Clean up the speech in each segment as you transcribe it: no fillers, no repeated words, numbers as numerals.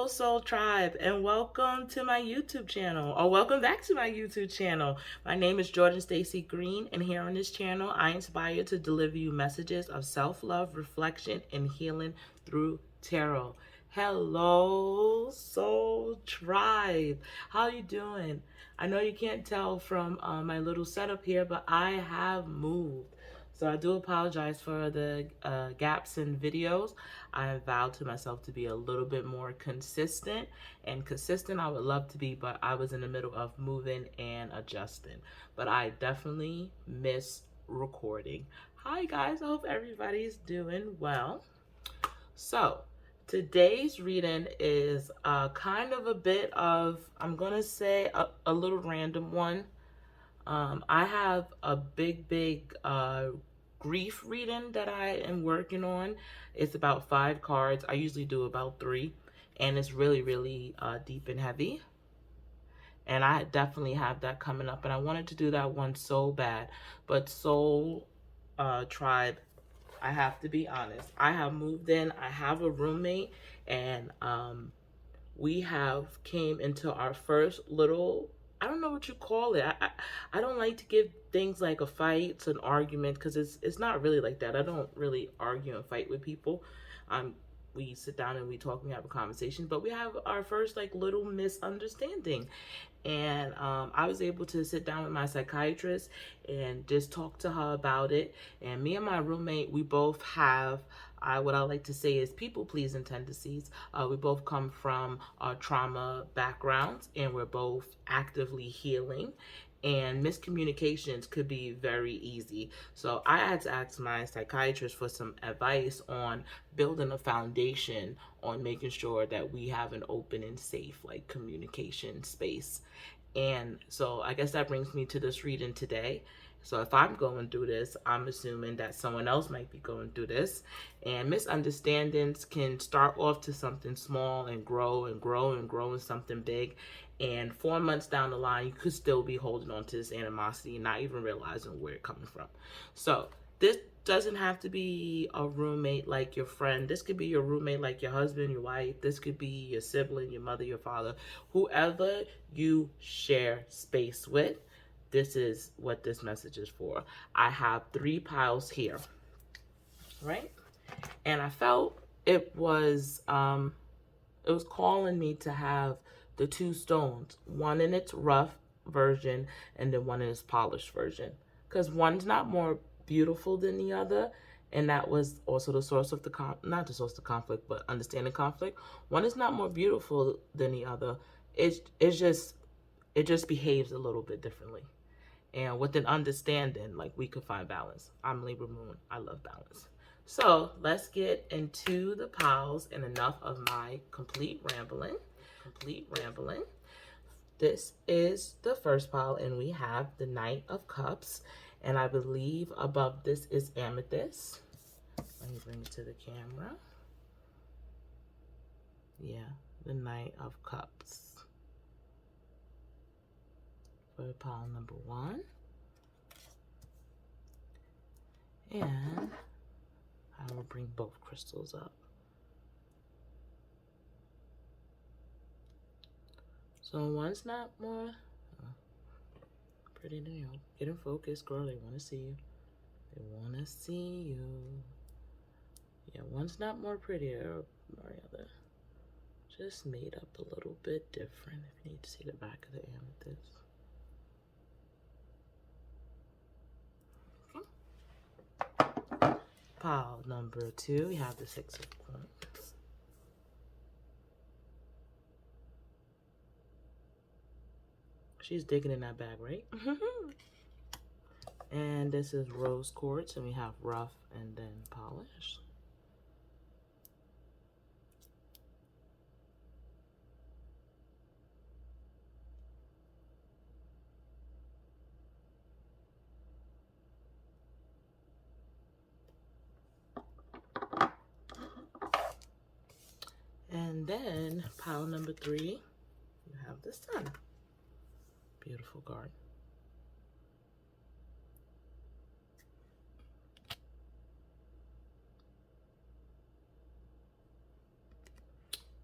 Soul Tribe, and welcome to my YouTube channel, or welcome back to my YouTube channel. My name is Jordan Stacy Green, and here on this channel, I inspire to deliver you messages of self-love, reflection, and healing through tarot. Hello, Soul Tribe. How you doing? I know you can't tell from my little setup here, but I have moved. So I do apologize for the gaps in videos. I have vowed to myself to be a little bit more consistent, and consistent I would love to be, but I was in the middle of moving and adjusting. But I definitely miss recording. Hi guys, I hope everybody's doing well. So today's reading is kind of a bit of, I'm gonna say a little random one. I have a big grief reading that I am working on. It's about 5 cards. I usually do about 3, and it's really deep and heavy. And I definitely have that coming up, and I wanted to do that one so bad. But Soul Tribe, I have to be honest. I have moved in. I have a roommate, and we have came into our first little, I don't know what you call it. I don't like to give things like a fight, an argument, because it's not really like that. I don't really argue and fight with people. We sit down and we talk and we have a conversation, but we have our first like little misunderstanding. And I was able to sit down with my psychiatrist and just talk to her about it. And me and my roommate, we both have what I like to say is people-pleasing tendencies. We both come from trauma backgrounds, and we're both actively healing. And miscommunications could be very easy. So I had to ask my psychiatrist for some advice on building a foundation on making sure that we have an open and safe like communication space. And so I guess that brings me to this reading today. So if I'm going through this, I'm assuming that someone else might be going through this. And misunderstandings can start off to something small and grow and grow and grow into something big. And 4 months down the line, you could still be holding on to this animosity and not even realizing where it's coming from. So this doesn't have to be a roommate like your friend. This could be your roommate like your husband, your wife. This could be your sibling, your mother, your father, whoever you share space with. This is what this message is for. I have 3 piles here, right? And I felt it was calling me to have the 2 stones, one in its rough version and then one in its polished version, because one's not more beautiful than the other. And that was also the source of the not the source of conflict, but understanding conflict. One is not more beautiful than the other. It just behaves a little bit differently. And with an understanding, like, we could find balance. I'm Libra Moon. I love balance. So let's get into the piles, and enough of my complete rambling. This is the first pile, and we have the Knight of Cups. And I believe above this is Amethyst. Let me bring it to the camera. Yeah, the Knight of Cups. For pile number 1. And I will bring both crystals up. So one's not more pretty than you. Get in focus, girl. They want to see you. They want to see you. Yeah, one's not more prettier or other. Just made up a little bit different. If you need to see the back of the amethyst. Pile number 2, we have the 6 of Wands. She's digging in that bag, right? And this is Rose Quartz, and we have rough and then polished. And then pile number 3, you have the Sun. Beautiful card.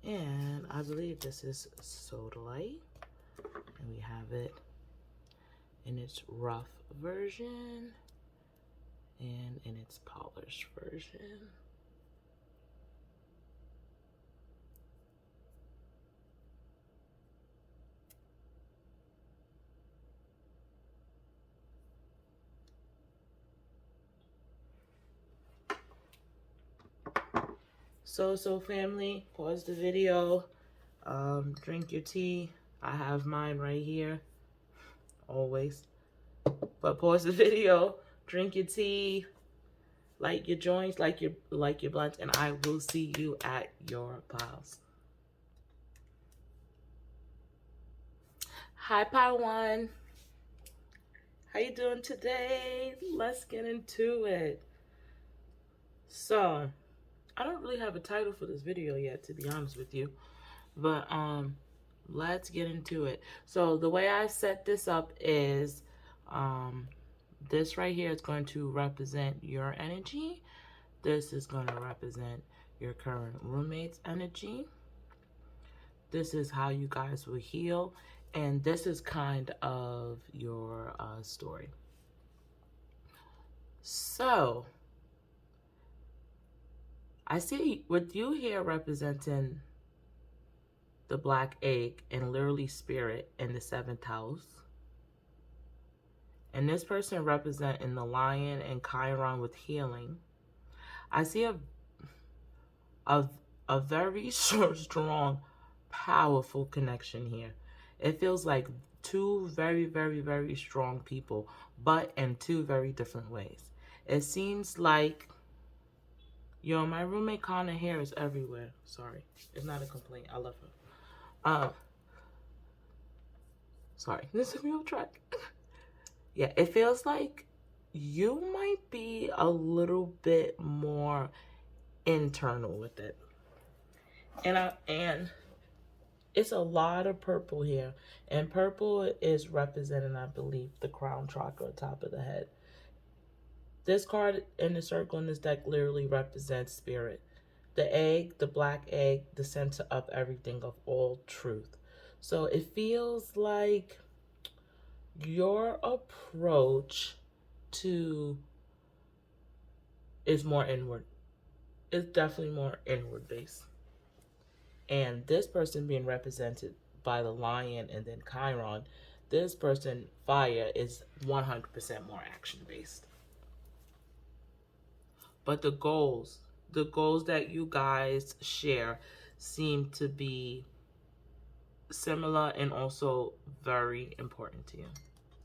And I believe this is Sodalite. And we have it in its rough version and in its polished version. So family, pause the video, drink your tea. I have mine right here, always. But pause the video, drink your tea, light your joints, like your blunts, and I will see you at your piles. Hi, Pi One. How you doing today? Let's get into it. So, I don't really have a title for this video yet, to be honest with you. But let's get into it. So the way I set this up is this right here is going to represent your energy. This is going to represent your current roommate's energy. This is how you guys will heal. And this is kind of your story. So I see with you here representing the black egg and literally spirit in the 7th house. And this person representing the lion and Chiron with healing. I see a very strong, powerful connection here. It feels like two very, very, very strong people, but in two very different ways. It seems like, yo, my roommate Connor hair is everywhere. Sorry, it's not a complaint. I love her. Sorry, this is me off track. Yeah, it feels like you might be a little bit more internal with it. And it's a lot of purple here. And purple is representing, I believe, the crown chakra, top of the head. This card in the circle in this deck literally represents spirit. The egg, the black egg, the center of everything, of all truth. So it feels like your approach to is more inward. It's definitely more inward based. And this person being represented by the lion and then Chiron, this person, fire, is 100% more action based. But the goals that you guys share seem to be similar and also very important to you.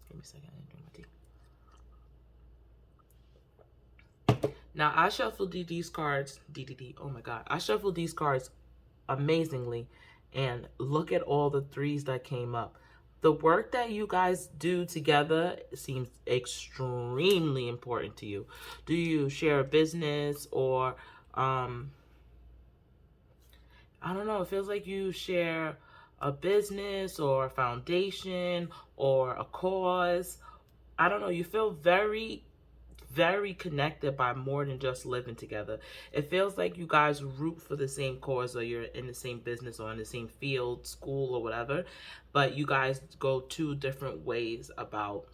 Give me a second, I drink my tea. Now I shuffled these cards. Oh my god, I shuffled these cards amazingly, and look at all the threes that came up. The work that you guys do together seems extremely important to you. Do you share a business, or I don't know, it feels like you share a business or a foundation or a cause. I don't know, you feel very connected by more than just living together. It feels like you guys root for the same cause, or you're in the same business or in the same field, school, or whatever, but you guys go two different ways about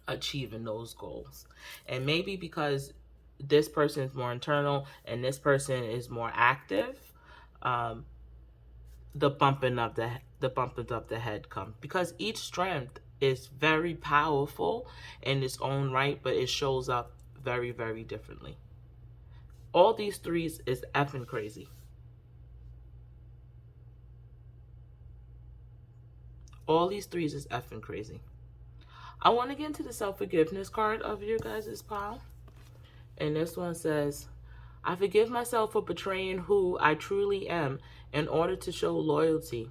achieving those goals. And maybe because this person is more internal and this person is more active, the bumping of the head come, because each strength is very powerful in its own right, but it shows up very, very differently. All these threes is effing crazy. All these threes is effing crazy. I want to get into the self-forgiveness card of your guys' pile. And this one says, I forgive myself for betraying who I truly am in order to show loyalty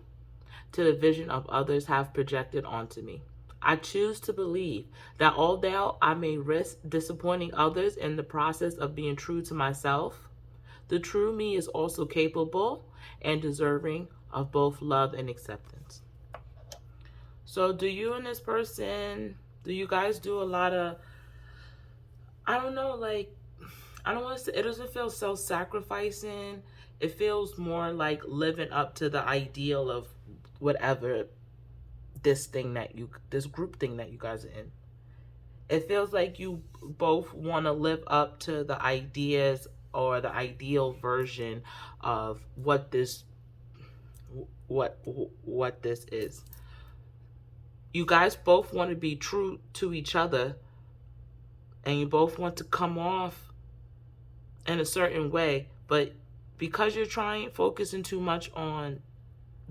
to the vision of others have projected onto me. I choose to believe that although I may risk disappointing others in the process of being true to myself, the true me is also capable and deserving of both love and acceptance. So do you and this person, do you guys do a lot of, I don't know, like, I don't want to say, it doesn't feel self-sacrificing. it feels more like living up to the ideal of whatever this group thing that you guys are in. It feels like you both want to live up to the ideas or the ideal version of what this is. You guys both want to be true to each other, and you both want to come off in a certain way, but because you're focusing too much on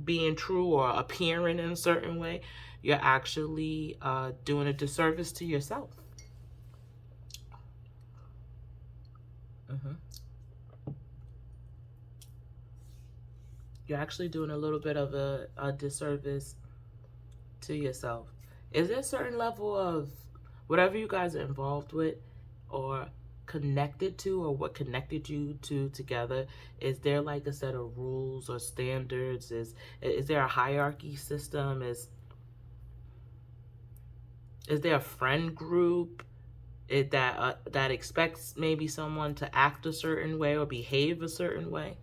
being true or appearing in a certain way, you're actually doing a disservice to yourself. Mm-hmm. You're actually doing a little bit of a disservice to yourself. Is there a certain level of whatever you guys are involved with or connected to, or what connected you two together? Is there like a set of rules or standards? Is there a hierarchy system? Is there a friend group that expects maybe someone to act a certain way or behave a certain way?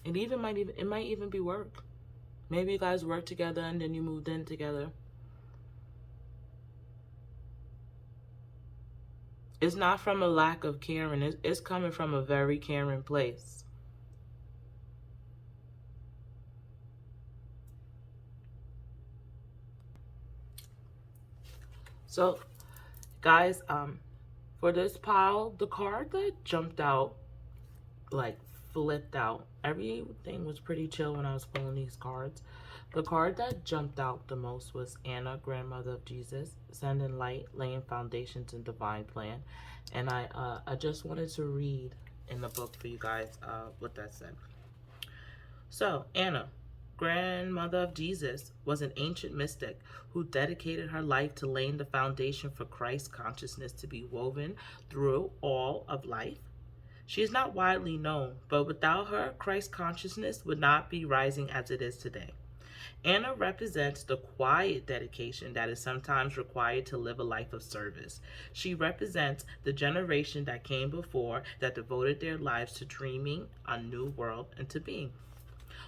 It might even be work. Maybe you guys work together and then you moved in together. It's not from a lack of caring. It's coming from a very caring place. So, guys, for this pile, the card that jumped out, like flipped out. Everything was pretty chill when I was pulling these cards. The card that jumped out the most was Anna, Grandmother of Jesus, sending light, laying foundations and divine plan. And I just wanted to read in the book for you guys what that said. So, Anna, Grandmother of Jesus, was an ancient mystic who dedicated her life to laying the foundation for Christ consciousness to be woven through all of life. She is not widely known, but without her, Christ consciousness would not be rising as it is today. Anna represents the quiet dedication that is sometimes required to live a life of service. She represents the generation that came before that devoted their lives to dreaming a new world into being,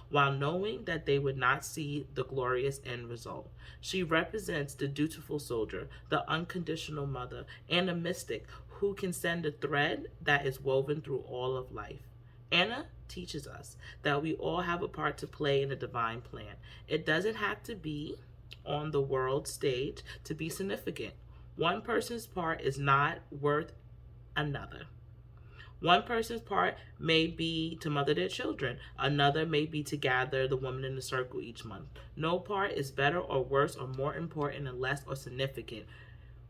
while knowing that they would not see the glorious end result. She represents the dutiful soldier, the unconditional mother, and a mystic who can send a thread that is woven through all of life. Anna teaches us that we all have a part to play in a divine plan. It doesn't have to be on the world stage to be significant. One person's part is not worth another. One person's part may be to mother their children. Another may be to gather the women in the circle each month. No part is better or worse or more important and less or significant.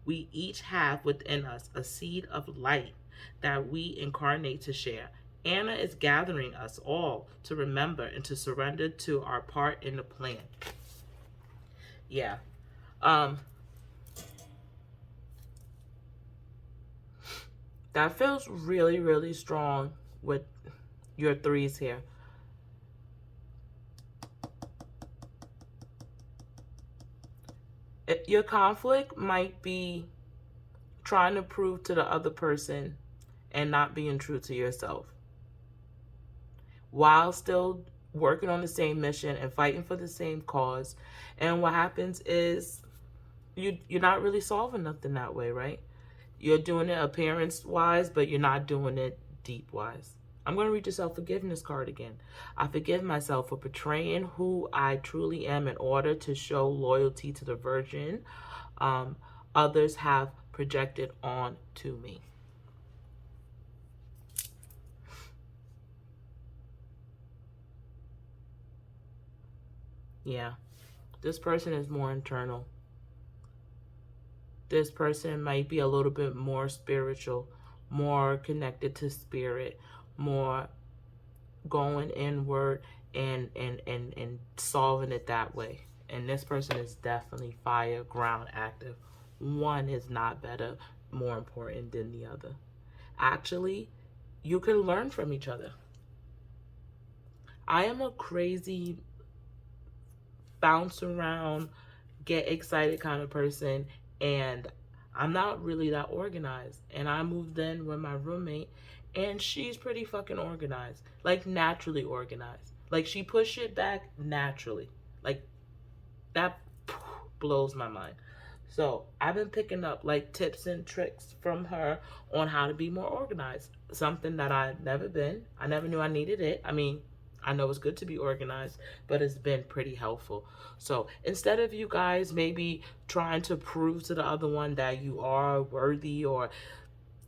We each have within us a seed of light that we incarnate to share. Anna is gathering us all to remember and to surrender to our part in the plan. Yeah. That feels really, really strong with your threes here. Your conflict might be trying to prove to the other person and not being true to yourself, while still working on the same mission and fighting for the same cause. And what happens is you're not really solving nothing that way, right? You're doing it appearance-wise, but you're not doing it deep-wise. I'm going to read your self-forgiveness card again. I forgive myself for betraying who I truly am in order to show loyalty to the version others have projected on to me. Yeah, this person is more internal. This person might be a little bit more spiritual, more connected to spirit, more going inward and solving it that way. And this person is definitely fire, ground, active. One is not better, more important than the other. Actually, you can learn from each other. I am a crazy bounce around, get excited kind of person, and I'm not really that organized. And I moved in with my roommate, and she's pretty fucking organized, like naturally organized. Like she pushed it back naturally. Like that blows my mind. So I've been picking up like tips and tricks from her on how to be more organized. Something that I've never been. I never knew I needed it. I mean, I know it's good to be organized, but it's been pretty helpful. So instead of you guys maybe trying to prove to the other one that you are worthy or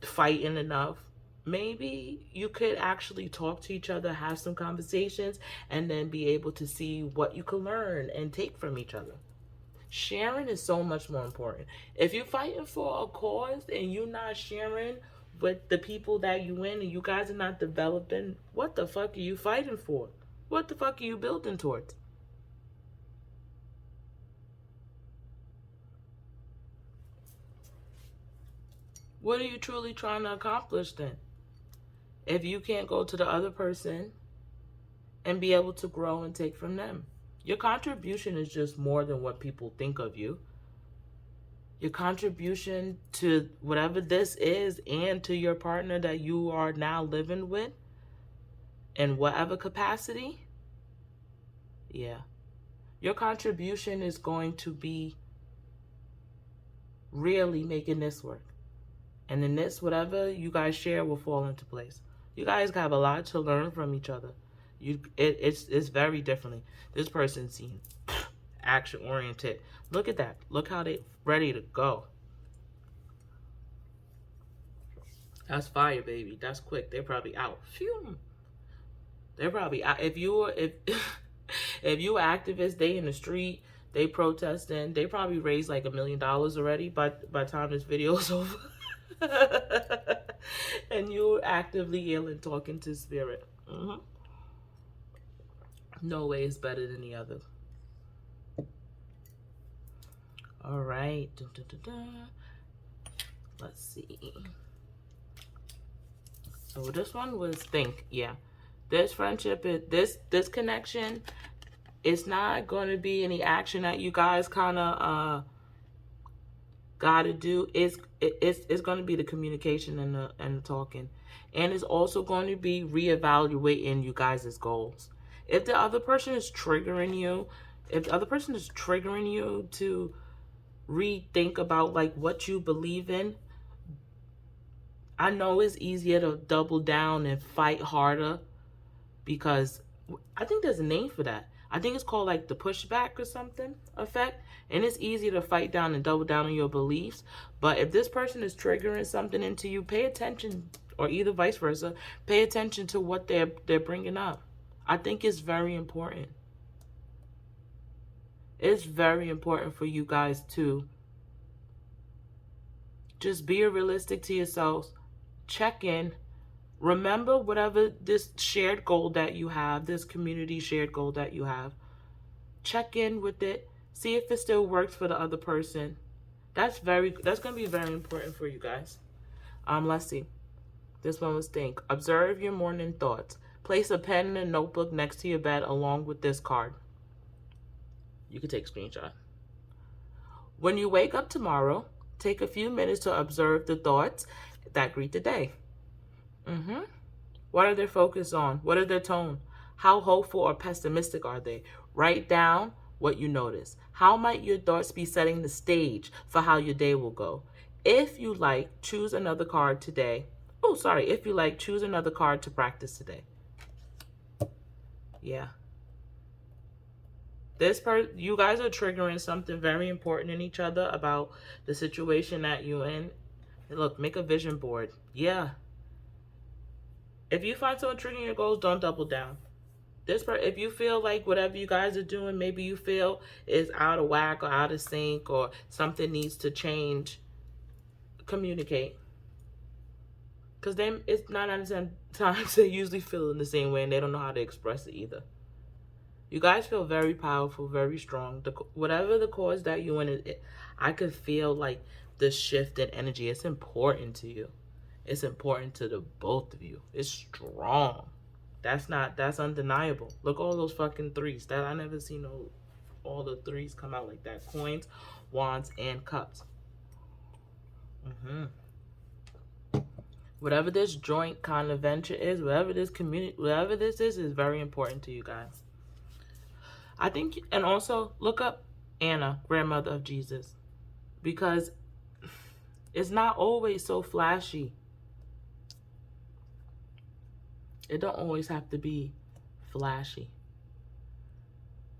fighting enough, maybe you could actually talk to each other, have some conversations, and then be able to see what you can learn and take from each other. Sharing is so much more important. If you're fighting for a cause and you're not sharing with the people that you in, and you guys are not developing, what the fuck are you fighting for? What the fuck are you building towards? What are you truly trying to accomplish then? If you can't go to the other person and be able to grow and take from them. Your contribution is just more than what people think of you. Your contribution to whatever this is and to your partner that you are now living with in whatever capacity, yeah. Your contribution is going to be really making this work. And then this, whatever you guys share will fall into place. You guys have a lot to learn from each other. It's very differently. This person seems action oriented. Look at that. Look how they ready to go. That's fire, baby. That's quick. They're probably out. Phew. They're probably out. If if you activists, they in the street, they protesting, they probably raised like $1 million already by the time this video is over. And you're actively healing, talking to spirit. No way is better than the other. All right. Dun, dun, dun, dun. Let's see. So this one was think. Yeah, this friendship is this connection. It's not going to be any action that you guys kind of gotta do. It's going to be the communication and the talking, and it's also going to be reevaluating you guys' goals. If the other person is triggering you, to rethink about like what you believe in, I know it's easier to double down and fight harder, because I think there's a name for that. I think it's called like the pushback or something effect. And it's easy to fight down and double down on your beliefs. But if this person is triggering something into you, pay attention, or either vice versa, pay attention to what they're bringing up. I think it's very important. It's very important for you guys to just be realistic to yourselves. Check in. Remember whatever this shared goal that you have, this community shared goal that you have. Check in with it. See if it still works for the other person. That's going to be very important for you guys. Let's see. This one was think. Observe your morning thoughts. Place a pen and a notebook next to your bed along with this card. You can take a screenshot. When you wake up tomorrow, take a few minutes to observe the thoughts that greet the day. What are they focused on? What are their tone? How hopeful or pessimistic are they? Write down what you notice. How might your thoughts be setting the stage for how your day will go? If you like, choose another card today. If you like, choose another card to practice today. Yeah. You guys are triggering something very important in each other about the situation that you're in. Look, make a vision board. Yeah. If you find someone triggering your goals, don't double down. If you feel like whatever you guys are doing, maybe you feel is out of whack or out of sync or something needs to change, communicate. Because it's 9 out of 10 times they usually feel in the same way and they don't know how to express it either. You guys feel very powerful, very strong. Whatever the cause that you in, I could feel like the shift in energy. It's important to you. It's important to the both of you. It's strong. That's undeniable. Look, all those fucking threes. That I never seen all the threes come out like that. Coins, wands, and cups. Whatever this joint kind of venture is, whatever this is very important to you guys. I think, and also look up Anna, grandmother of Jesus, because it's not always so flashy. It don't always have to be flashy.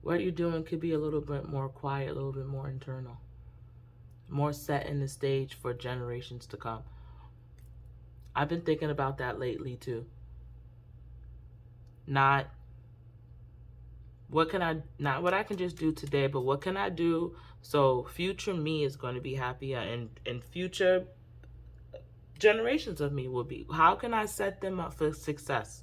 What you're doing could be a little bit more quiet, a little bit more internal, more set in the stage for generations to come. I've been thinking about that lately too. Not what I can just do today, but what can I do so future me is going to be happier, and future generations of me will be. How can I set them up for success?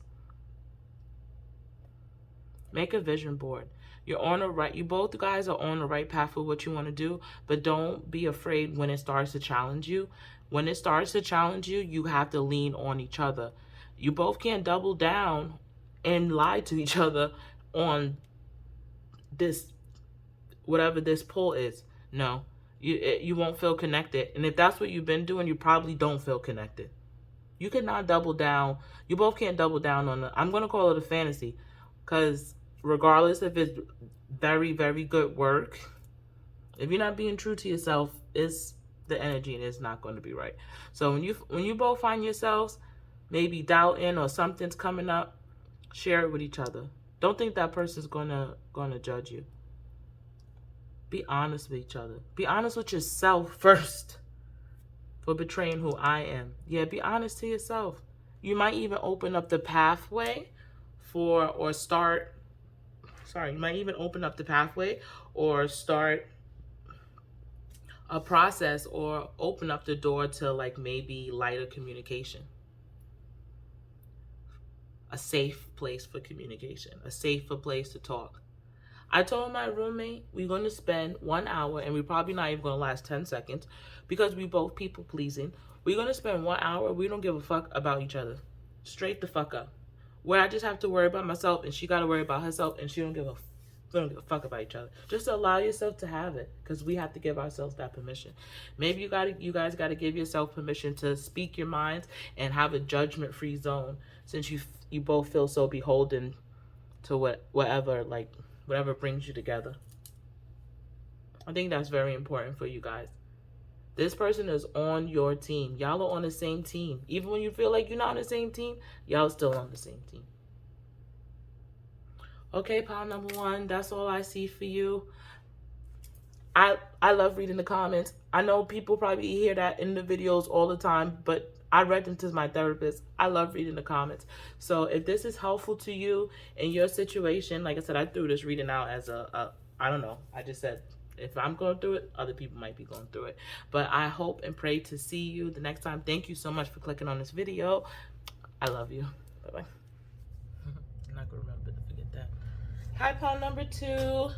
Make a vision board. You're on the right, you both guys are on the right path for what you want to do, but don't be afraid when it starts to challenge you. When it starts to challenge you, you have to lean on each other. You both can't double down and lie to each other on this, whatever this pull is. No, you won't feel connected. And if that's what you've been doing, you probably don't feel connected. You cannot double down. You both can't double down on I'm going to call it a fantasy, because regardless if it's very, very good work, if you're not being true to yourself, it's the energy and it's not going to be right. So when you both find yourselves maybe doubting or something's coming up, share it with each other. Don't think that person's gonna judge you. Be honest with each other. Be honest with yourself first for betraying who I am. Yeah, be honest to yourself. You might even open up the pathway you might even open up the pathway or start a process or open up the door to like maybe lighter communication. A safe place for communication, a safer place to talk. I told my roommate we're going to spend 1 hour, and we're probably not even going to last 10 seconds because we both people pleasing. We're going to spend 1 hour. We don't give a fuck about each other. Straight the fuck up. Where I just have to worry about myself and she got to worry about herself, and we don't give a fuck about each other. Just allow yourself to have it, because we have to give ourselves that permission. Maybe you guys got to give yourself permission to speak your minds and have a judgment-free zone, since you both feel so beholden to whatever brings you together. I think that's very important for you guys. This person is on your team. Y'all are on the same team. Even when you feel like you're not on the same team, y'all still on the same team. Okay, pile number 1, that's all I see for you. I love reading the comments. I know people probably hear that in the videos all the time, but I read them to my therapist. I love reading the comments. So if this is helpful to you in your situation, like I said, I threw this reading out as I don't know. I just said, if I'm going through it, other people might be going through it. But I hope and pray to see you the next time. Thank you so much for clicking on this video. I love you. Bye-bye. I'm not going to remember to forget that. Hi, pile number 2.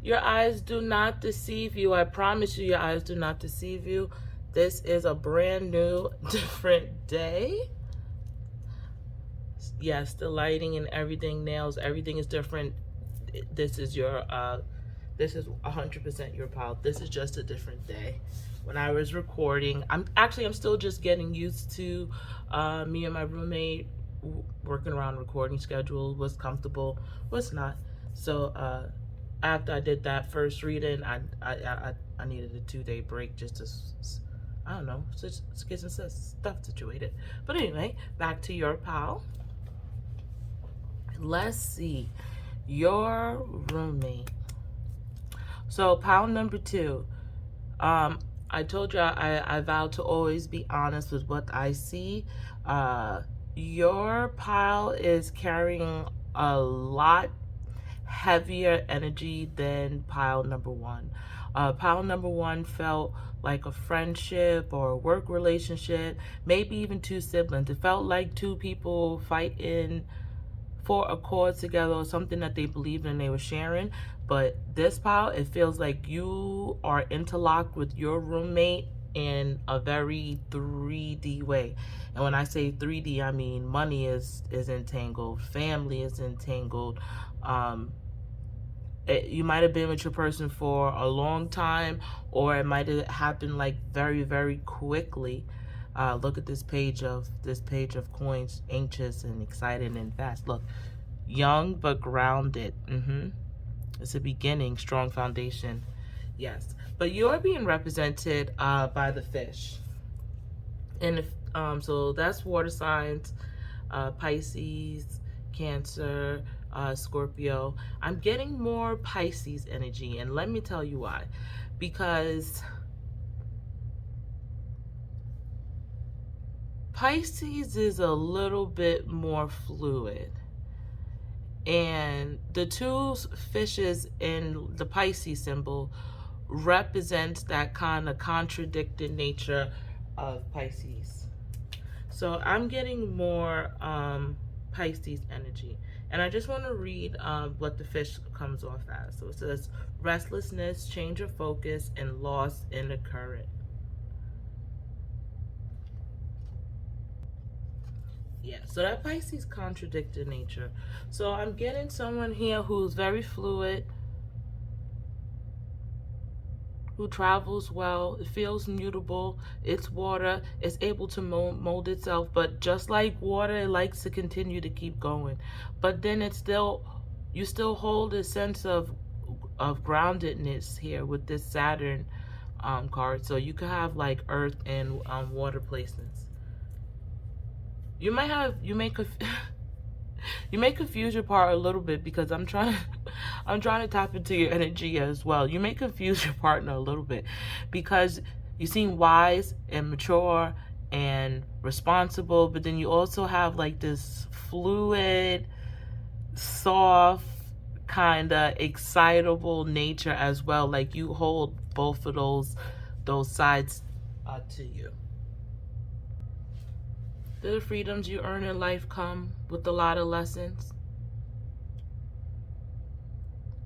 Your eyes do not deceive you. I promise you, your eyes do not deceive you. This is a brand new, different day. Yes, the lighting and everything, nails, everything is different. This is 100% your pile. This is just a different day. When I was recording, I'm still just getting used to me and my roommate working around recording schedule, what's comfortable, what's not. So after I did that first reading, I needed a 2-day break just to, I don't know, just get some stuff situated. But anyway, back to your pile. Let's see, your roommate. So pile number 2, I told you I vow to always be honest with what I see. Your pile is carrying a lot heavier energy than pile number 1. Pile number 1 felt like a friendship or a work relationship, maybe even 2 siblings. It felt like 2 people fighting for a cause together, or something that they believed in, they were sharing. But this pile, it feels like you are interlocked with your roommate in a very 3D way. And when I say 3D, I mean money is entangled, family is entangled, You might have been with your person for a long time, or it might have happened like very, very quickly. Look at this page of coins, anxious and excited and fast. Look, young but grounded. It's a beginning, strong foundation. Yes, but you're being represented by the fish, and so that's water signs, Pisces, Cancer, Scorpio. I'm getting more Pisces energy, and let me tell you why. Because Pisces is a little bit more fluid. And the two fishes in the Pisces symbol represents that kind of contradicted nature of Pisces. So I'm getting more Pisces energy. And I just want to read what the fish comes off as. So it says restlessness, change of focus, and loss in the current. Yeah, so that Pisces contradicted nature. So I'm getting someone here who's very fluid, who travels well, it feels mutable, it's water, it's able to mold itself, but just like water, it likes to continue to keep going. But then it's still, you still hold a sense of groundedness here with this Saturn card. So you could have like earth and water placements. You might have, you may confuse your part a little bit, because I'm trying to tap into your energy as well. You may confuse your partner a little bit because you seem wise and mature and responsible, but then you also have like this fluid, soft, kind of excitable nature as well. Like you hold both of those sides to you. The freedoms you earn in life come with a lot of lessons.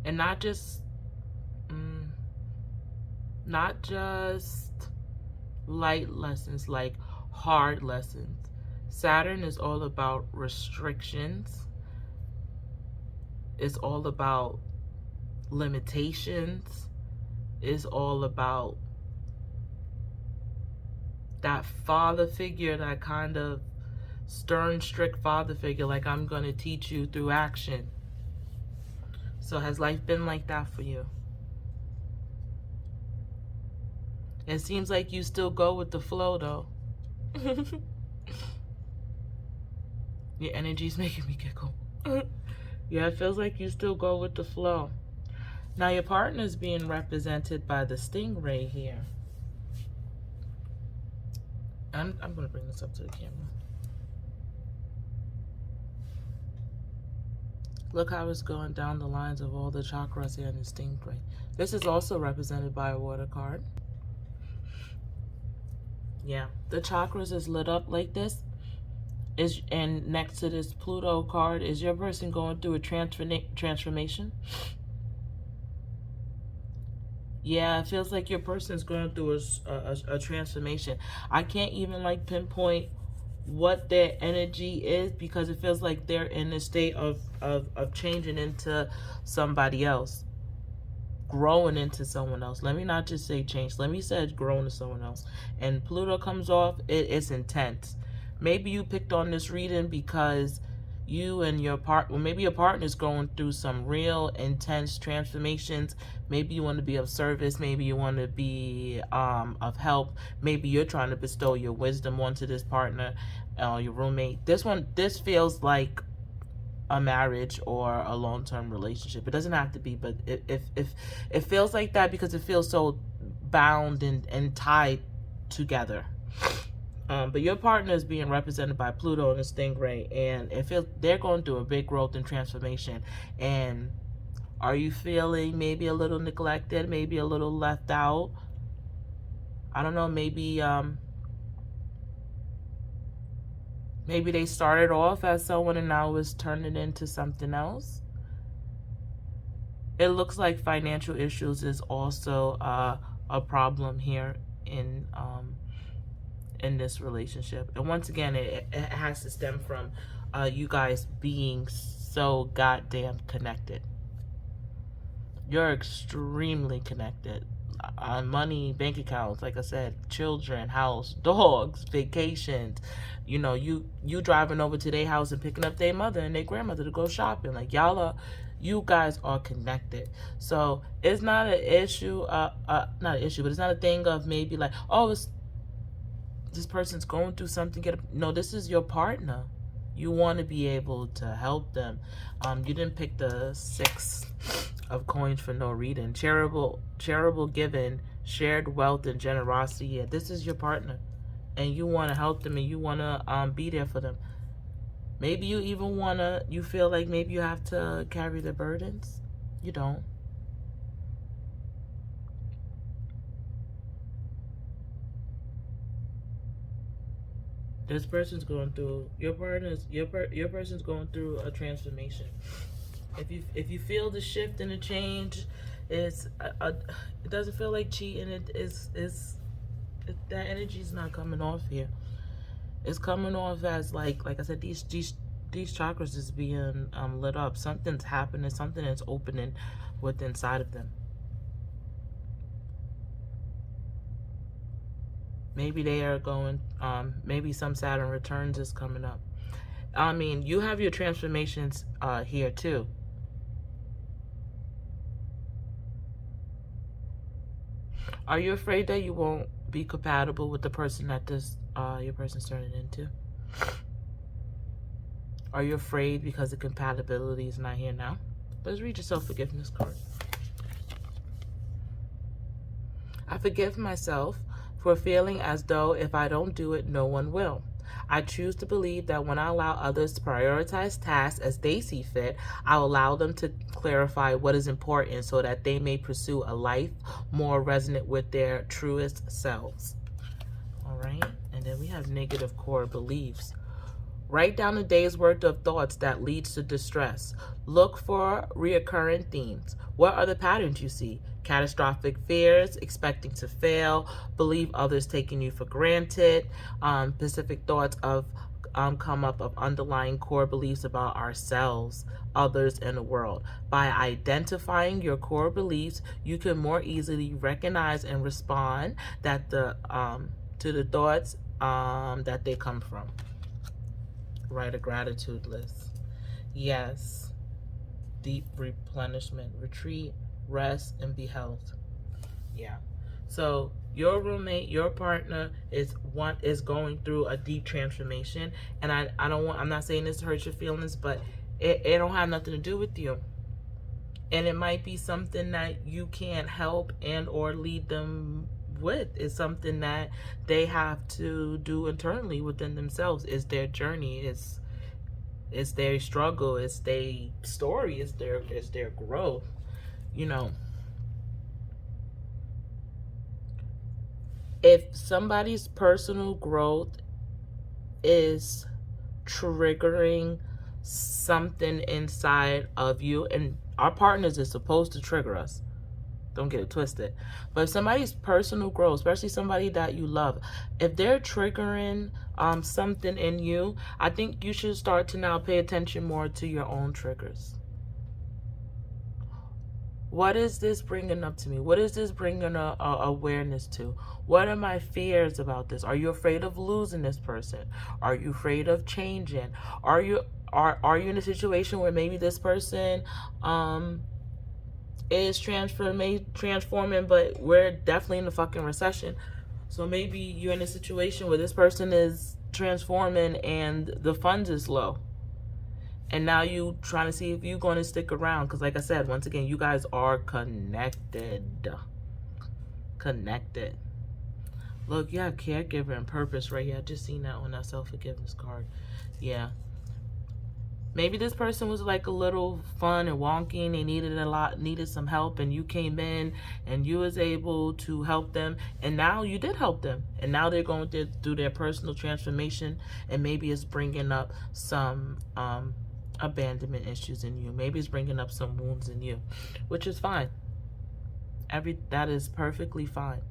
And not just light lessons, like hard lessons. Saturn is all about restrictions. It's all about limitations. It's all about that father figure, that kind of stern, strict father figure, like I'm going to teach you through action. So has life been like that for you? It seems like you still go with the flow, though. Your energy's making me giggle. Yeah, it feels like you still go with the flow. Now your partner's being represented by the stingray here. I'm going to bring this up to the camera. Look how it's going down the lines of all the chakras here in the stingray. This is also represented by a water card. Yeah, the chakras is lit up like this. And next to this Pluto card, is your person going through a transformation? Yeah, it feels like your person's going through a transformation. I can't even like pinpoint what their energy is, because it feels like they're in a state of changing into somebody else, growing into someone else. Let me not just say change. Let me say growing to someone else. And Pluto comes off, it's intense. Maybe you picked on this reading because you and your partner, well, maybe your partner's going through some real intense transformations. Maybe you want to be of service. Maybe you want to be of help. Maybe you're trying to bestow your wisdom onto this partner, your roommate. This feels like a marriage or a long-term relationship. It doesn't have to be, but if it feels like that, because it feels so bound and tied together. But your partner is being represented by Pluto and the stingray, and it feels they're going through a big growth and transformation. And are you feeling maybe a little neglected, maybe a little left out? I don't know, maybe maybe they started off as someone and now is turning into something else. It looks like financial issues is also a problem here in this relationship. And once again, it has to stem from you guys being so goddamn connected. You're extremely connected. On money, bank accounts, like I said, children, house, dogs, vacations. You know, you driving over to their house and picking up their mother and their grandmother to go shopping. Like y'all are, you guys are connected. So it's not an issue. Not an issue, but it's not a thing of maybe like, oh, it's this person's going through something. No, this is your partner. You want to be able to help them. You didn't pick the 6 of coins for no reason. Charitable giving, shared wealth, and generosity. Yeah, this is your partner, and you want to help them, and you want to be there for them. Maybe you even you feel like maybe you have to carry the burdens. You don't. This person's going through, your person's going through a transformation. If you feel the shift and the change, it doesn't feel like cheating. That energy's not coming off here. It's coming off as like I said, these chakras is being lit up. Something's happening. Something is opening within inside of them. Maybe they are going. Maybe some Saturn returns is coming up. I mean, you have your transformations here too. Are you afraid that you won't be compatible with the person that your person's turning into? Are you afraid because the compatibility is not here now? Let's read your self-forgiveness card. I forgive myself for feeling as though if I don't do it, no one will. I choose to believe that when I allow others to prioritize tasks as they see fit, I'll allow them to clarify what is important so that they may pursue a life more resonant with their truest selves. All right. And then we have negative core beliefs. Write down a day's worth of thoughts that leads to distress. Look for reoccurring themes. What are the patterns you see? Catastrophic fears, expecting to fail, believe others taking you for granted. Specific thoughts come up of underlying core beliefs about ourselves, others, and the world. By identifying your core beliefs, you can more easily recognize and respond to the thoughts that they come from. Write a gratitude list. Yes. Deep replenishment. Retreat, rest, and be health. Yeah. So your roommate, your partner is going through a deep transformation. And I'm not saying this to hurt your feelings, but it don't have nothing to do with you. And it might be something that you can't help and or lead them with. It's something that they have to do internally within themselves. It's their journey. It's their struggle. It's their story. It's their growth. You know, if somebody's personal growth is triggering something inside of you, and our partners is supposed to trigger us, don't get it twisted, but if somebody's personal growth, especially somebody that you love, if they're triggering something in you, I think you should start to now pay attention more to your own triggers. What is this bringing up to me? What is this bringing awareness to? What are my fears about this? Are you afraid of losing this person? Are you afraid of changing? Are you in a situation where maybe this person is transforming, but we're definitely in a fucking recession? So maybe you're in a situation where this person is transforming and the funds is low. And now you trying to see if you're going to stick around. Because like I said, once again, you guys are connected. Connected. Look, you have caregiver and purpose right here. I just seen that on that self-forgiveness card. Yeah. Maybe this person was like a little fun and wonky and they needed some help, and you came in and you was able to help them, and now you did help them, and now they're going through their personal transformation, and maybe it's bringing up some abandonment issues in you. Maybe it's bringing up some wounds in you, which is fine. That is perfectly fine.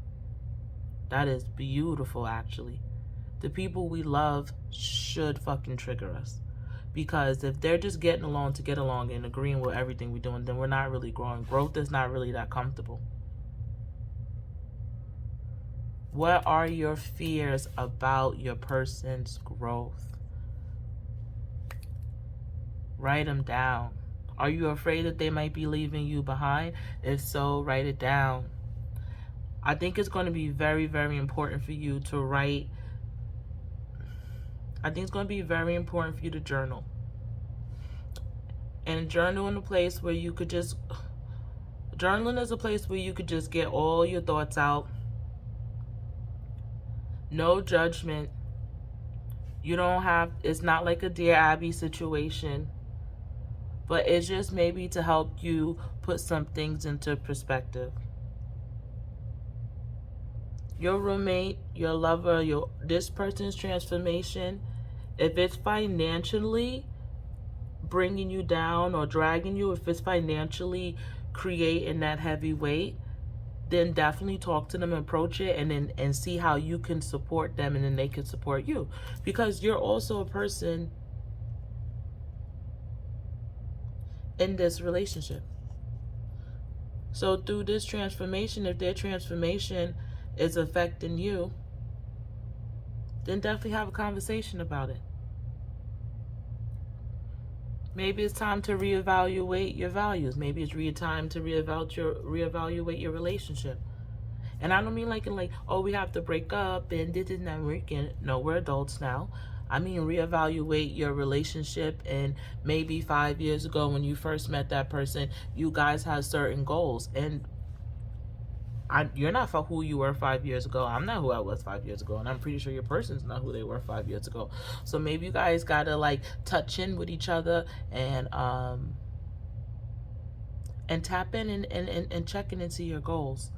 That is beautiful, actually. The people we love should fucking trigger us. Because if they're just getting along to get along and agreeing with everything we're doing, then we're not really growing. Growth is not really that comfortable. What are your fears about your person's growth? Write them down. Are you afraid that they might be leaving you behind? If so, write it down. I think it's going to be very, very important for you to write. I think it's going to be very important for you to journal. And journal in a place where you could just, journaling is a place where you could just get all your thoughts out. No judgment. You don't have, it's not like a Dear Abby situation, but it's just maybe to help you put some things into perspective. Your roommate, your lover, this person's transformation, if it's financially bringing you down or dragging you, if it's financially creating that heavy weight, then definitely talk to them, approach it, and see how you can support them, and then they can support you. Because you're also a person in this relationship. So through this transformation, if their transformation is affecting you, then definitely have a conversation about it. Maybe it's time to reevaluate your values. Maybe it's time to reevaluate your relationship. And I don't mean like, oh, we have to break up and this is not working. No, we're adults now. I mean, reevaluate your relationship, and maybe 5 years ago when you first met that person, you guys had certain goals, and you're not who you were 5 years ago. I'm not who I was 5 years ago, and I'm pretty sure your person's not who they were 5 years ago. So maybe you guys gotta like touch in with each other and tap in and check in into your goals.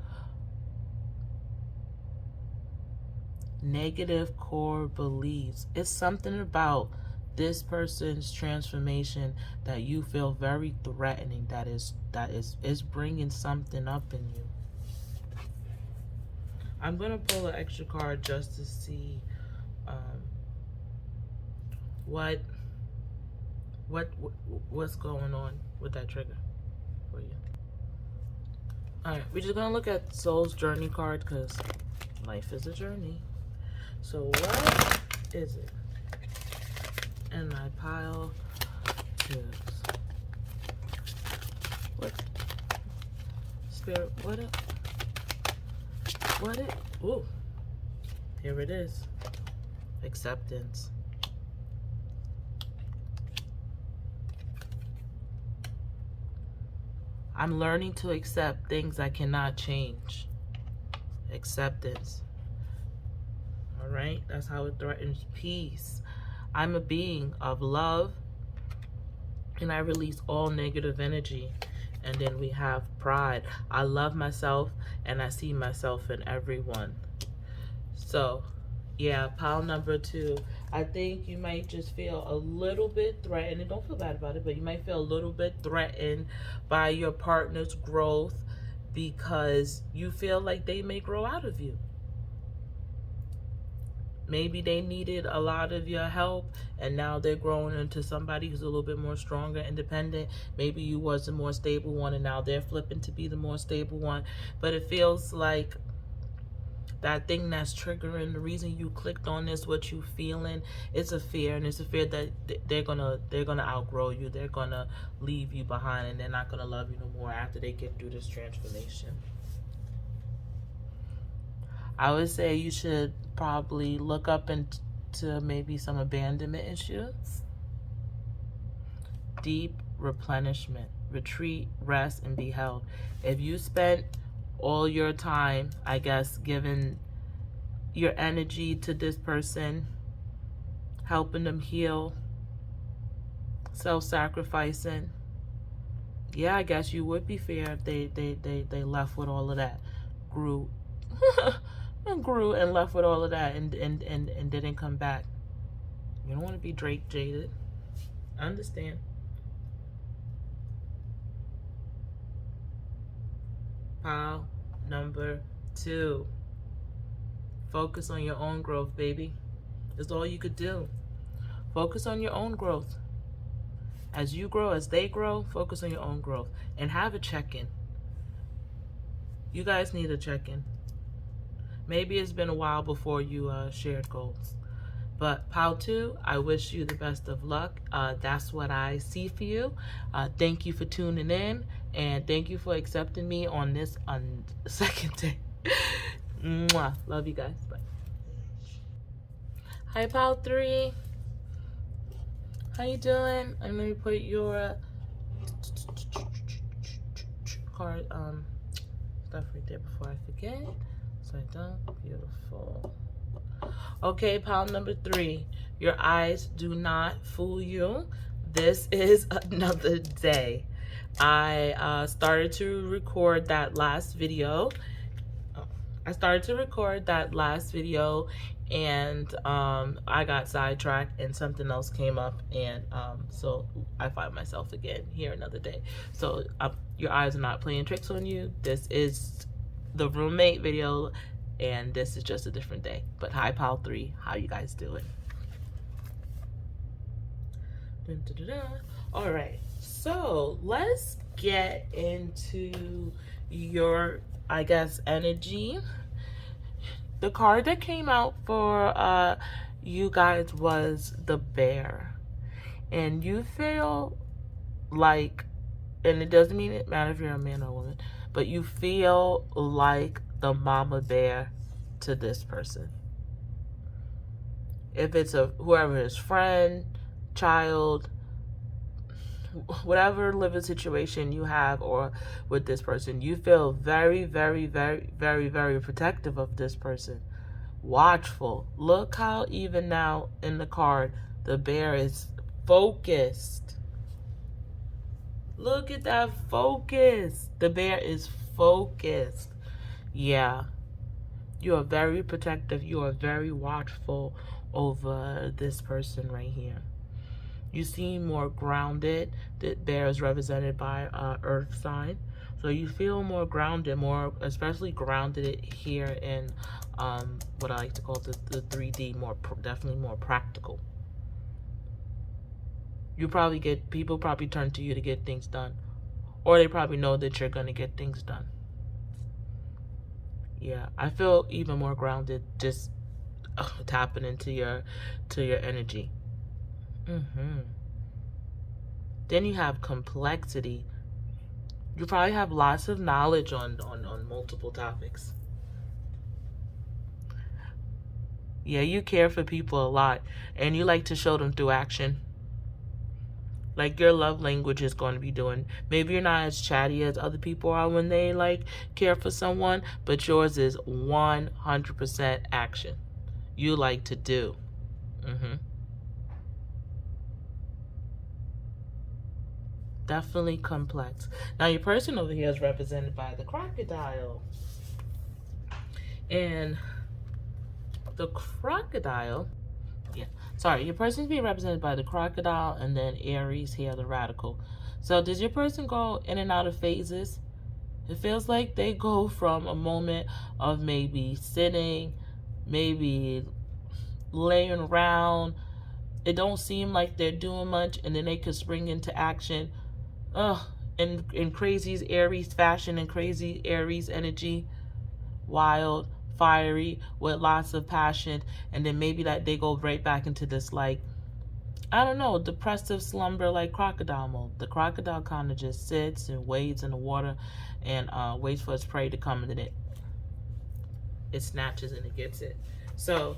Negative core beliefs. It's something about this person's transformation that you feel very threatening, that is bringing something up in you. I'm gonna pull an extra card just to see what's going on with that trigger for you. All right, we're just gonna look at Soul's Journey card because life is a journey. So what is it? And my pile is what? Spirit, what it? What it? Ooh, here it is. Acceptance. I'm learning to accept things I cannot change. Acceptance. All right, that's how it threatens peace. I'm a being of love, and I release all negative energy. And then we have pride. I love myself, and I see myself in everyone. So, yeah, pile number 2. I think you might just feel a little bit threatened, and don't feel bad about it, but you might feel a little bit threatened by your partner's growth because you feel like they may grow out of you. Maybe they needed a lot of your help, and now they're growing into somebody who's a little bit more stronger, independent. Maybe you was the more stable one, and now they're flipping to be the more stable one. But it feels like that thing that's triggering, the reason you clicked on this, what you feeling, it's a fear, and it's a fear that they're gonna outgrow you, they're gonna leave you behind, and they're not gonna love you no more after they get through this transformation. I would say you should probably look up into maybe some abandonment issues. Deep replenishment, retreat, rest, and be held. If you spent all your time, I guess, giving your energy to this person, helping them heal, self-sacrificing, yeah, I guess you would be fair if they left with all of that, grew and left with all of that and didn't come back. You don't want to be Drake jaded. I understand. Pile number 2. Focus on your own growth, baby. That's all you could do. Focus on your own growth. As you grow, as they grow, focus on your own growth and have a check-in. You guys need a check-in. Maybe it's been a while before you shared goals. But Pao2, I wish you the best of luck. That's what I see for you. Thank you for tuning in, and thank you for accepting me on this second day. Mwah. Love you guys. Bye. Hi, Pao3. How you doing? I'm gonna put your card stuff right there before I forget. So I don't. Beautiful. Okay, pile number 3. Your eyes do not fool you. This is another day. I started to record that last video. And I got sidetracked and something else came up, and so I find myself again here another day. So your eyes are not playing tricks on you. This is the roommate video, and this is just a different day. But hi, pile 3, how you guys doing? Dun, dun, dun, dun. All right, so let's get into your, I guess, energy. The card that came out for you guys was the Bear. And you feel like, and it doesn't mean it matters if you're a man or a woman, but you feel like the mama bear to this person. If it's whoever his friend, child, whatever living situation you have or with this person, you feel very, very, very, very, very protective of this person. Watchful. Look how even now in the card, the bear is focused. Look at that focus. The bear is focused. Yeah. You are very protective. You are very watchful over this person right here. You seem more grounded. The bear is represented by earth sign. So you feel more grounded, especially grounded here in what I like to call the 3D, definitely more practical. People probably turn to you to get things done. Or they probably know that you're going to get things done. Yeah, I feel even more grounded just tapping into your energy. Then you have complexity. You probably have lots of knowledge on multiple topics. Yeah, you care for people a lot, and you like to show them through action. Like your love language is going to be doing. Maybe you're not as chatty as other people are when they like care for someone, but yours is 100% action. You like to do. Definitely complex. Now your person over here is represented by the crocodile. And the crocodile, your person's being represented by the crocodile, and then Aries here, the radical. So does your person go in and out of phases? It feels like they go from a moment of maybe sitting, maybe laying around. It don't seem like they're doing much, and then they could spring into action. In crazy Aries fashion and crazy Aries energy. Wild, fiery, with lots of passion, and then maybe that they go right back into this, like, I don't know, depressive slumber, like crocodile mode. The crocodile kind of just sits and wades in the water and waits for its prey to come, and then it snatches and it gets it. So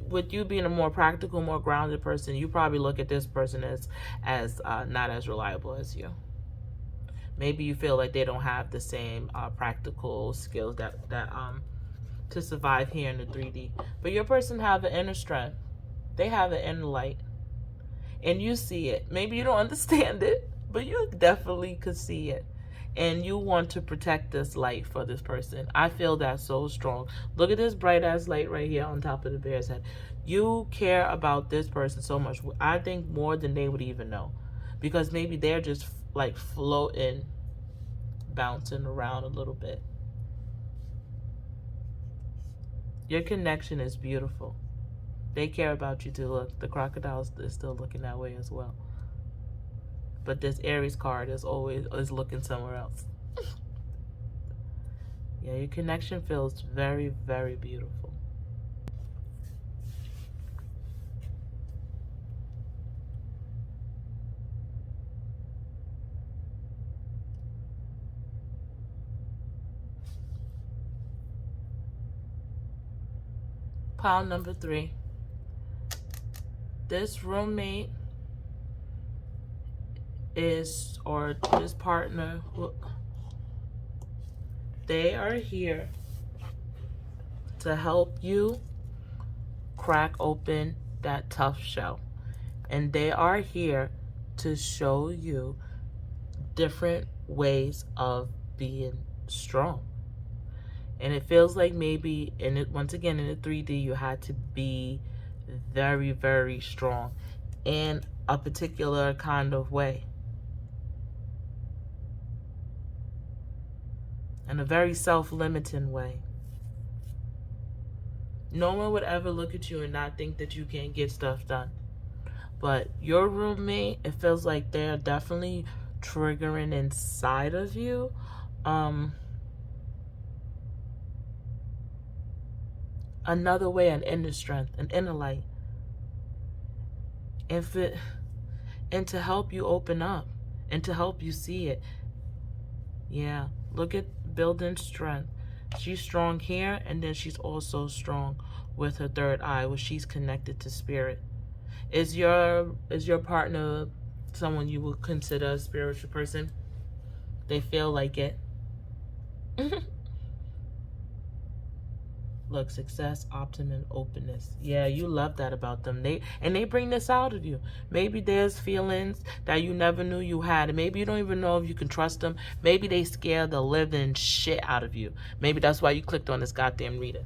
with you being a more practical, more grounded person, you probably look at this person as not as reliable as you. Maybe you feel like they don't have the same practical skills that to survive here in the 3D. But your person have an inner strength. They have an inner light. And you see it. Maybe you don't understand it, but you definitely could see it. And you want to protect this light for this person. I feel that so strong. Look at this bright ass light right here on top of the bear's head. You care about this person so much. I think more than they would even know. Because maybe they're just like floating, bouncing around a little bit. Your connection is beautiful. They care about you too. Look, the crocodile is still looking that way as well. But this Aries card is looking somewhere else. Yeah, your connection feels very, very beautiful. Pile number 3. This roommate or this partner, they are here to help you crack open that tough shell. And they are here to show you different ways of being strong. And it feels like maybe, once again, in the 3D, you had to be very, very strong in a particular kind of way. In a very self-limiting way. No one would ever look at you and not think that you can't get stuff done. But your roommate, it feels like they're definitely triggering inside of you. Another way, an inner strength, an inner light. And to help you open up and to help you see it. Yeah, look at building strength. She's strong here, and then she's also strong with her third eye, where she's connected to spirit. Is your partner someone you would consider a spiritual person? They feel like it. Look, success, optimism, openness. Yeah, you love that about them. They bring this out of you. Maybe there's feelings that you never knew you had. And maybe you don't even know if you can trust them. Maybe they scare the living shit out of you. Maybe that's why you clicked on this goddamn reading.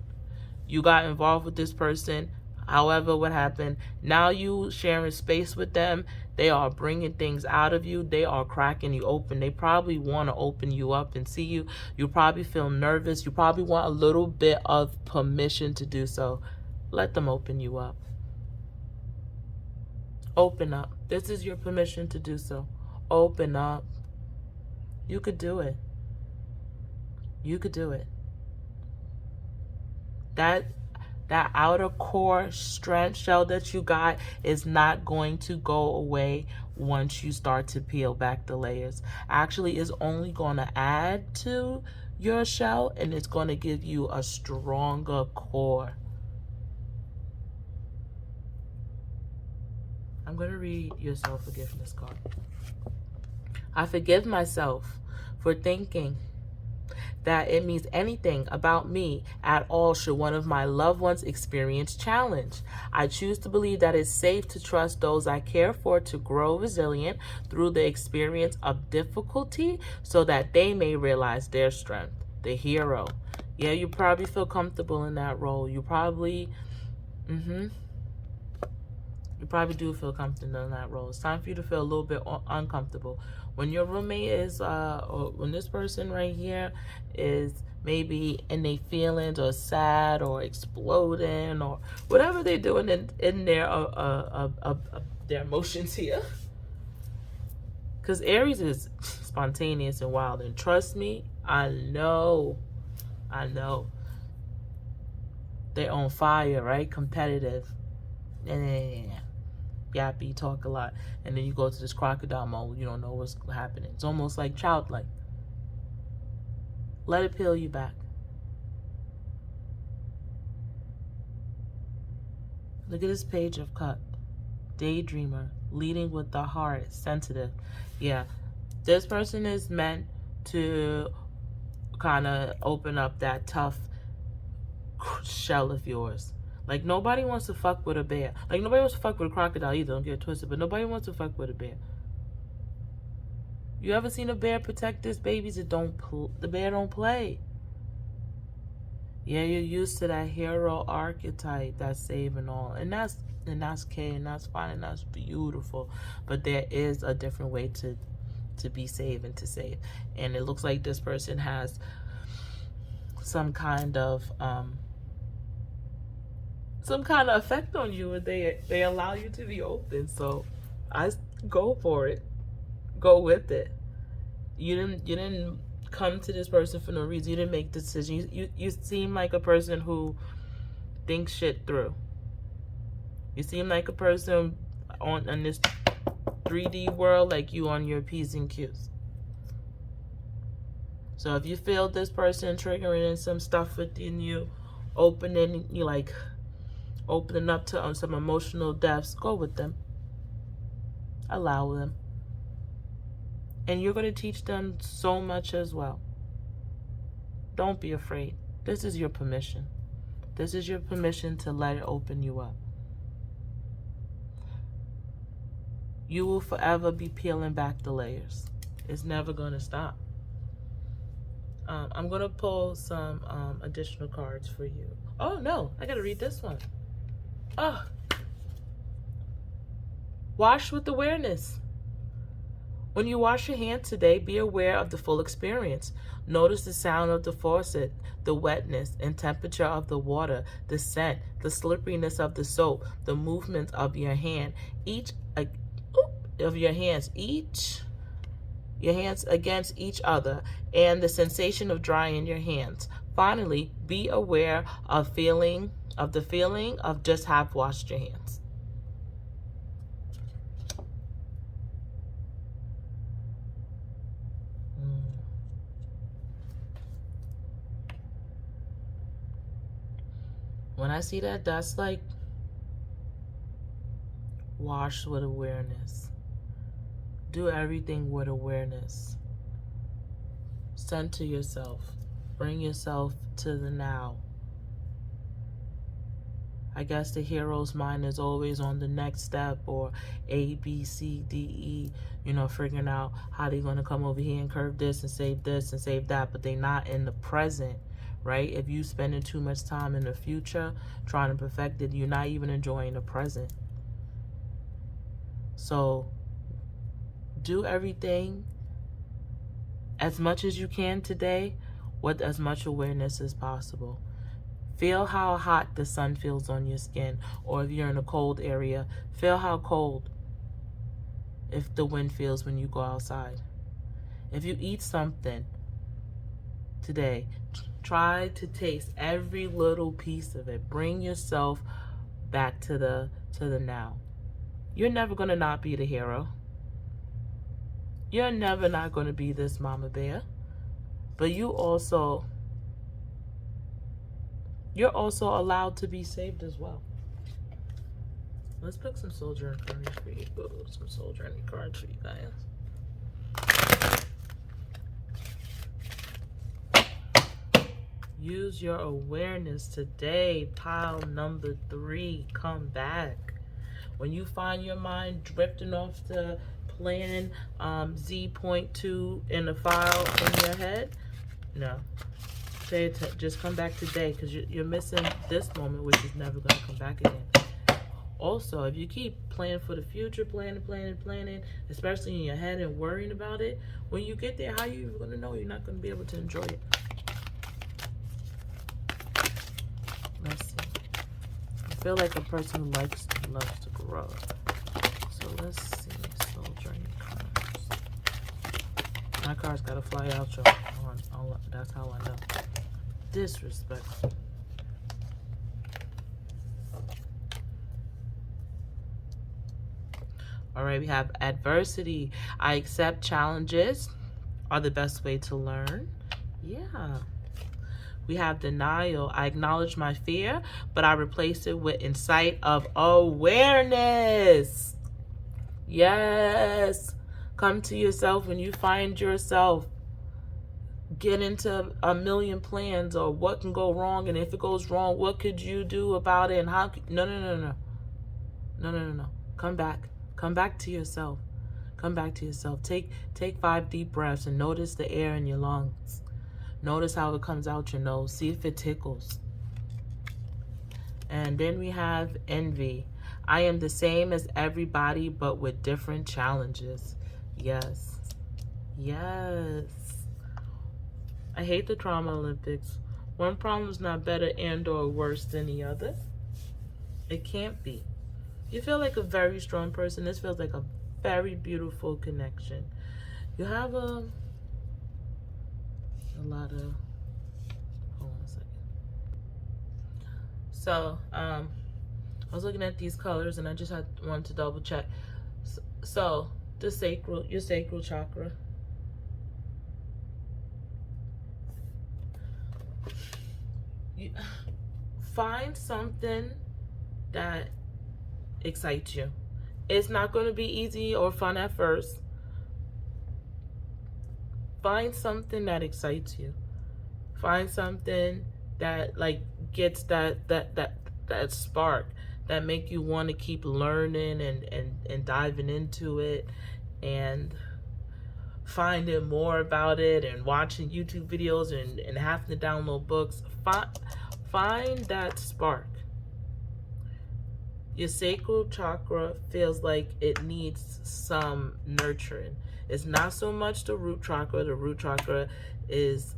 You got involved with this person. However, what happened? Now you sharing space with them. They are bringing things out of you. They are cracking you open. They probably want to open you up and see you. You probably feel nervous. You probably want a little bit of permission to do so. Let them open you up. Open up. This is your permission to do so. Open up. You could do it. You could do it. That outer core strength shell that you got is not going to go away once you start to peel back the layers. Actually, it's only going to add to your shell, and it's going to give you a stronger core. I'm going to read your self-forgiveness card. I forgive myself for thinking that it means anything about me at all should one of my loved ones experience challenge. I choose to believe that it's safe to trust those I care for to grow resilient through the experience of difficulty so that they may realize their strength. The hero. Yeah, you probably feel comfortable in that role. You probably do feel comfortable in that role. It's time for you to feel a little bit uncomfortable. When your roommate is, or when this person right here is maybe in their feelings or sad or exploding or whatever they're doing in their emotions here. Because Aries is spontaneous and wild. And trust me, I know. They're on fire, right? Competitive. Yappy, talk a lot, and then you go to this crocodile mode. You don't know what's happening. It's almost like childlike. Let it peel you back. Look at this page of cup. Daydreamer, leading with the heart, sensitive. Yeah, this person is meant to kind of open up that tough shell of yours. Like, nobody wants to fuck with a bear. Like, nobody wants to fuck with a crocodile either. Don't get it twisted. But nobody wants to fuck with a bear. You ever seen a bear protect its babies? The bear don't play. Yeah, you're used to that hero archetype, that's saving all. And that's okay, and that's fine, and that's beautiful. But there is a different way to be saved and to save. And it looks like this person has some kind of effect on you, and they allow you to be open. So I go for it. go with it. You didn't come to this person for no reason. You didn't make decisions. You seem like a person who thinks shit through. You seem like a person on this 3D world, like you on your P's and Q's. So if you feel this person triggering in some stuff within you, opening up to some emotional depths, go with them. Allow them. And you're going to teach them so much as well. Don't be afraid. This is your permission. This is your permission to let it open you up. You will forever be peeling back the layers. It's never going to stop. I'm going to pull some additional cards for you. Oh, no. I got to read this one. Oh. Wash with awareness. When you wash your hands today, be aware of the full experience. Notice the sound of the faucet, the wetness and temperature of the water, the scent, the slipperiness of the soap, the movement of your hand, your hands against each other, and the sensation of drying your hands. Finally, be aware of the feeling of just have washed your hands. When I see that, that's like wash with awareness. Do everything with awareness. Center yourself. Bring yourself to the now. I guess the hero's mind is always on the next step, or A, B, C, D, E, figuring out how they're going to come over here and curve this and save that, but they're not in the present, right? If you spending too much time in the future trying to perfect it, you're not even enjoying the present. So do everything as much as you can today with as much awareness as possible. Feel how hot the sun feels on your skin, or if you're in a cold area, feel how cold if the wind feels when you go outside. If you eat something today, try to taste every little piece of it. Bring yourself back to the now. You're never going to not be the hero. You're never not going to be this mama bear. But you're also allowed to be saved as well. Let's pick some soldier and courage for you. Some soldier and courage for you guys. Use your awareness today. Pile number 3. Come back. When you find your mind drifting off to plan Z.2 in a file in your head, no. Just come back today, because you're missing this moment, which is never going to come back again. Also, if you keep planning for the future, planning, especially in your head and worrying about it, when you get there, how are you going to know you're not going to be able to enjoy it? Let's see. I feel like a person who loves to grow. So let's see. Soldier and cards. My cards got to fly out, y'all. That's how I know. Disrespectful. All right, we have adversity. I accept challenges are the best way to learn. Yeah. We have denial. I acknowledge my fear, but I replace it with insight of awareness. Yes. Come to yourself when you find yourself. Get into a million plans, or what can go wrong, and if it goes wrong, what could you do about it, and how? No. Come back to yourself. Take 5 deep breaths and notice the air in your lungs. Notice how it comes out your nose. See if it tickles. And then we have envy. I am the same as everybody, but with different challenges. Yes. I hate the trauma Olympics. One problem is not better and or worse than the other. It can't be. You feel like a very strong person. This feels like a very beautiful connection. You have a lot of, hold on a second. So, I was looking at these colors and I just wanted to double check. So the sacral, your sacral chakra. You find something that excites you. It's not going to be easy or fun at first. Find something that excites you. Find something that like gets that spark that make you want to keep learning and diving into it and finding more about it and watching YouTube videos and having to download books. Find that spark. Your sacral chakra feels like it needs some nurturing. It's not so much the root chakra. The root chakra is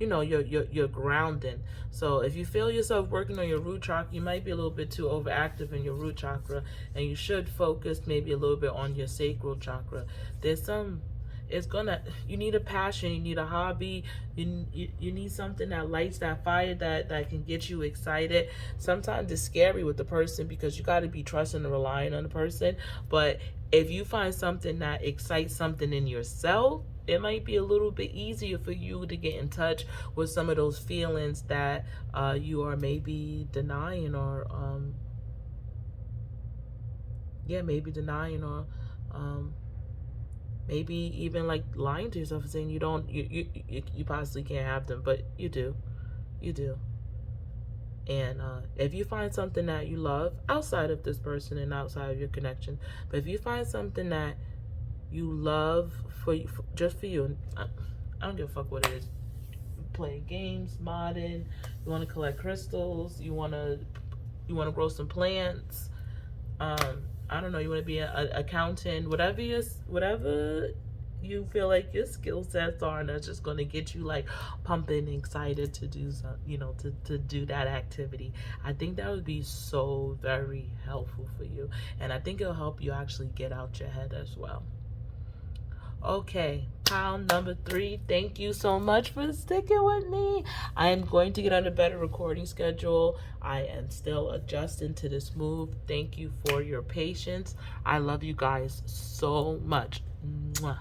you know, your grounding. So if you feel yourself working on your root chakra, you might be a little bit too overactive in your root chakra, and you should focus maybe a little bit on your sacral chakra. There's some, you need a passion, you need a hobby, you need something that lights that fire that can get you excited. Sometimes it's scary with the person because you got to be trusting and relying on the person. But if you find something that excites something in yourself, it might be a little bit easier for you to get in touch with some of those feelings that you are maybe denying or maybe denying or maybe even like lying to yourself and saying you possibly can't have them, but you do. And if you find something that you love outside of this person and outside of your connection, but if you find something that you love just for you, I don't give a fuck what it is. Play games, modding, you want to collect crystals, you want to grow some plants, I don't know, you want to be an accountant, whatever you feel like your skill sets are, and that's just going to get you like pumping, excited to do some, to do that activity. I think that would be so very helpful for you, and I think it'll help you actually get out your head as well. Okay, pile number 3. Thank you so much for sticking with me. I am going to get on a better recording schedule. I am still adjusting to this move. Thank you for your patience. I love you guys so much. Mwah.